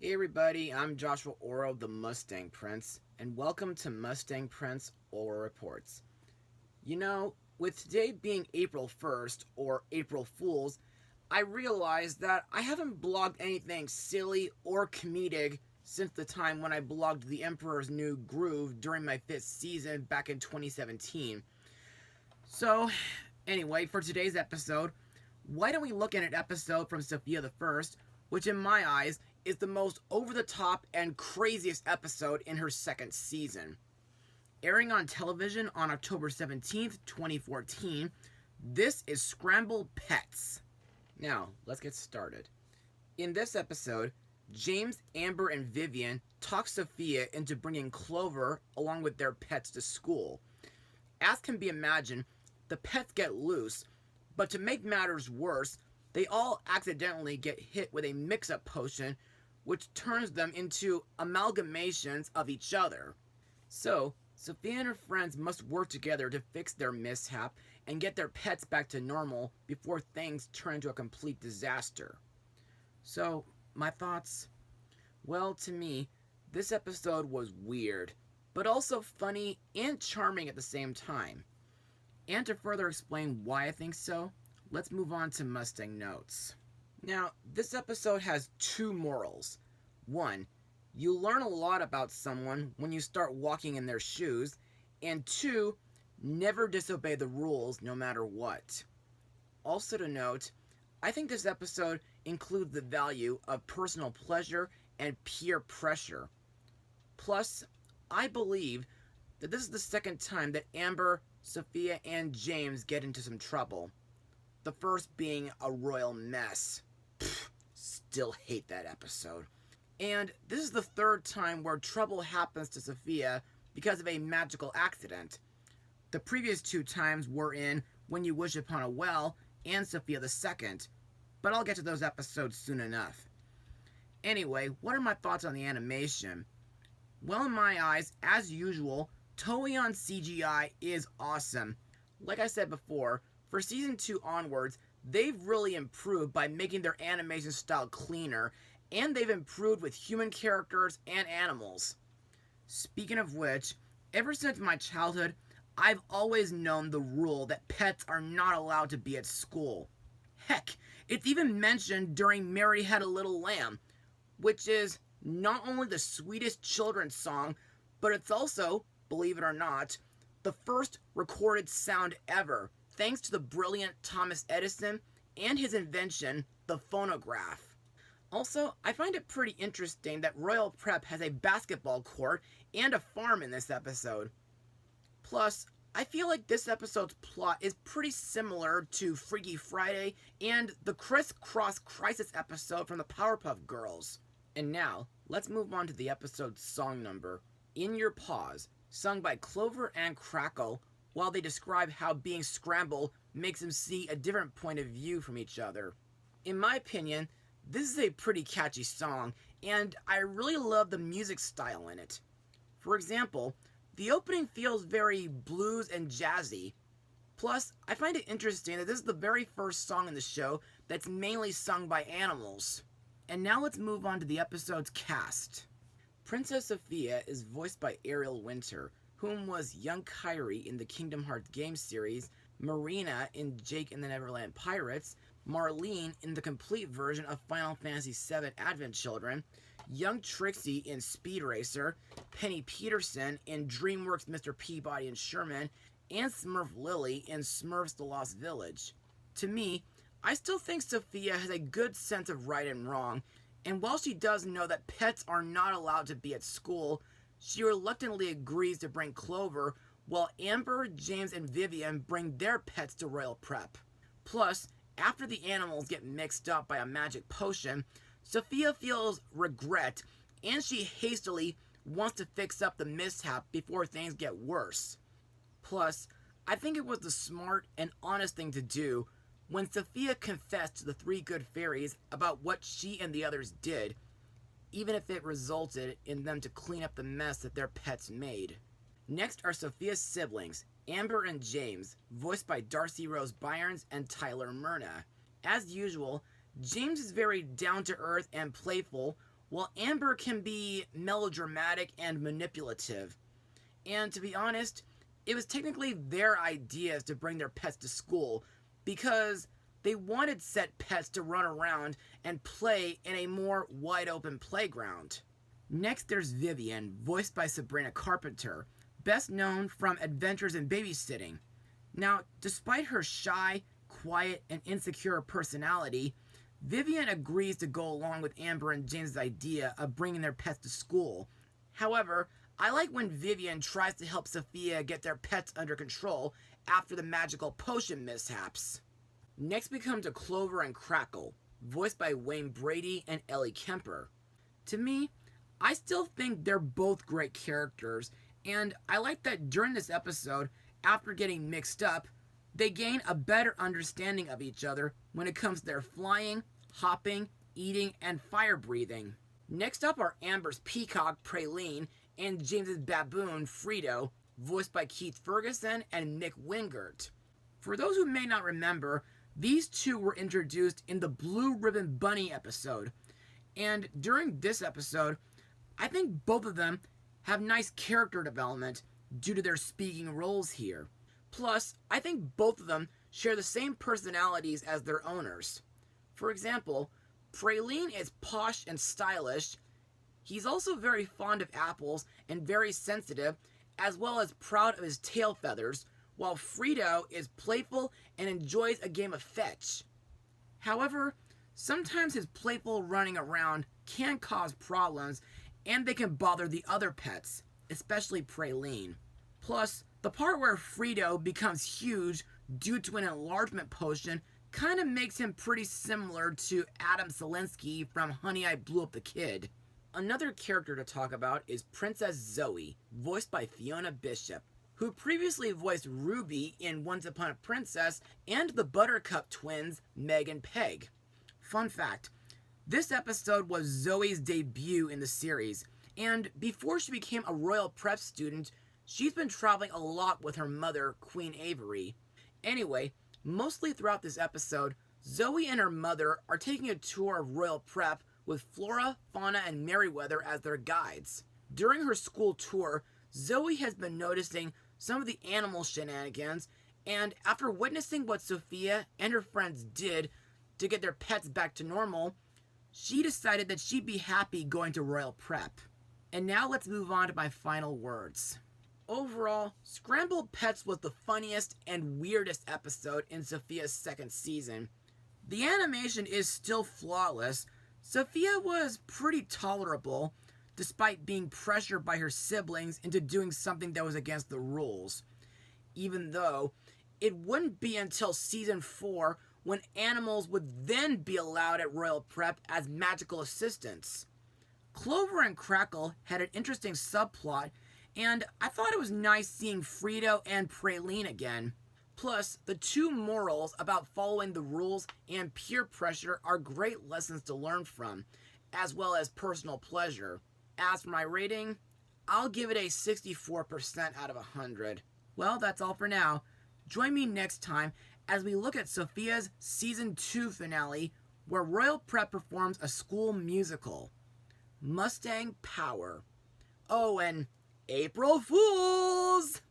Hey everybody, I'm Joshua Orro, the Mustang Prince, and welcome to Mustang Prince Orro Reports. You know, with today being April 1st, or April Fools, I realized that I haven't blogged anything silly or comedic since the time when I blogged The Emperor's New Groove during my 5th season back in 2017. So, anyway, for today's episode, why don't we look at an episode from Sofia the First, which in my eyes is the most over-the-top and craziest episode in her 2nd season. Airing on television on October 17th, 2014, this is Scrambled Pets. Now, let's get started. In this episode, James, Amber, and Vivian talk Sofia into bringing Clover along with their pets to school. As can be imagined, the pets get loose, but to make matters worse, they all accidentally get hit with a mix-up potion which turns them into amalgamations of each other. So, Sofia and her friends must work together to fix their mishap and get their pets back to normal before things turn into a complete disaster. So, my thoughts? Well, to me, this episode was weird, but also funny and charming at the same time. And to further explain why I think so, let's move on to Mustang notes. Now, this episode has 2 morals. 1, you learn a lot about someone when you start walking in their shoes. And 2, never disobey the rules no matter what. Also to note, I think this episode includes the value of personal pleasure and peer pressure. Plus, I believe that this is the 2nd time that Amber, Sofia, and James get into some trouble. The first being a royal mess. Still hate that episode. And this is the 3rd time where trouble happens to Sofia because of a magical accident. The previous 2 times were in When You Wish Upon a Well and Sofia the Second, but I'll get to those episodes soon enough. Anyway, what are my thoughts on the animation? Well, in my eyes, as usual, Toei on CGI is awesome. Like I said before, for Season 2 onwards, they've really improved by making their animation style cleaner, and they've improved with human characters and animals. Speaking of which, ever since my childhood, I've always known the rule that pets are not allowed to be at school. Heck, it's even mentioned during Mary Had a Little Lamb, which is not only the sweetest children's song, but it's also, believe it or not, the first recorded sound ever, thanks to the brilliant Thomas Edison and his invention, the phonograph. Also, I find it pretty interesting that Royal Prep has a basketball court and a farm in this episode. Plus, I feel like this episode's plot is pretty similar to Freaky Friday and the Criss Cross Crisis episode from the Powerpuff Girls. And now, let's move on to the episode's song number, In Your Paws, sung by Clover and Crackle, while they describe how being scrambled makes them see a different point of view from each other. In my opinion, this is a pretty catchy song, and I really love the music style in it. For example, the opening feels very blues and jazzy. Plus, I find it interesting that this is the very first song in the show that's mainly sung by animals. And now let's move on to the episode's cast. Princess Sofia is voiced by Ariel Winter, whom was young Kairi in the Kingdom Hearts game series, Marina in Jake and the Neverland Pirates, Marlene in the complete version of Final Fantasy VII Advent Children, young Trixie in Speed Racer, Penny Peterson in DreamWorks Mr. Peabody and Sherman, and Smurf Lily in Smurfs The Lost Village. To me, I still think Sofia has a good sense of right and wrong, and while she does know that pets are not allowed to be at school, she reluctantly agrees to bring Clover, while Amber, James, and Vivian bring their pets to Royal Prep. Plus, after the animals get mixed up by a magic potion, Sofia feels regret, and she hastily wants to fix up the mishap before things get worse. Plus, I think it was the smart and honest thing to do when Sofia confessed to the 3 good fairies about what she and the others did, even if it resulted in them to clean up the mess that their pets made. Next are Sofia's siblings, Amber and James, voiced by Darcy Rose Byrnes and Tyler Myrna. As usual, James is very down-to-earth and playful, while Amber can be melodramatic and manipulative. And to be honest, it was technically their ideas to bring their pets to school because they wanted said pets to run around and play in a more wide open playground. Next there's Vivian, voiced by Sabrina Carpenter, best known from Adventures in Babysitting. Now, despite her shy, quiet, and insecure personality, Vivian agrees to go along with Amber and James' idea of bringing their pets to school. However, I like when Vivian tries to help Sofia get their pets under control after the magical potion mishaps. Next we come to Clover and Crackle, voiced by Wayne Brady and Ellie Kemper. To me, I still think they're both great characters, and I like that during this episode, after getting mixed up, they gain a better understanding of each other when it comes to their flying, hopping, eating, and fire breathing. Next up are Amber's peacock, Praline, and James's baboon, Frito, voiced by Keith Ferguson and Mick Wingert. For those who may not remember, these two were introduced in the Blue Ribbon Bunny episode, and during this episode, I think both of them have nice character development due to their speaking roles here. Plus, I think both of them share the same personalities as their owners. For example, Praline is posh and stylish. He's also very fond of apples and very sensitive, as well as proud of his tail feathers, while Frito is playful and enjoys a game of fetch. However, sometimes his playful running around can cause problems, and they can bother the other pets, especially Praline. Plus, the part where Frito becomes huge due to an enlargement potion kind of makes him pretty similar to Adam Selinsky from Honey, I Blew Up the Kid. Another character to talk about is Princess Zoe, voiced by Fiona Bishop, who previously voiced Ruby in Once Upon a Princess and the Buttercup twins, Meg and Peg. Fun fact, this episode was Zoe's debut in the series, and before she became a Royal Prep student, she's been traveling a lot with her mother, Queen Avery. Anyway, mostly throughout this episode, Zoe and her mother are taking a tour of Royal Prep with Flora, Fauna, and Merryweather as their guides. During her school tour, Zoe has been noticing some of the animal shenanigans, and after witnessing what Sofia and her friends did to get their pets back to normal, she decided that she'd be happy going to Royal Prep. And now let's move on to my final words. Overall, Scrambled Pets was the funniest and weirdest episode in Sofia's second season. The animation is still flawless. Sofia was pretty tolerable, despite being pressured by her siblings into doing something that was against the rules. Even though, it wouldn't be until season 4 when animals would then be allowed at Royal Prep as magical assistants. Clover and Crackle had an interesting subplot, and I thought it was nice seeing Frito and Praline again. Plus, the two morals about following the rules and peer pressure are great lessons to learn from, as well as personal pleasure. As for my rating, I'll give it a 64% out of 100. Well, that's all for now. Join me next time as we look at Sofia's Season 2 finale, where Royal Prep performs a school musical. Mustang Power. Oh, and April Fools!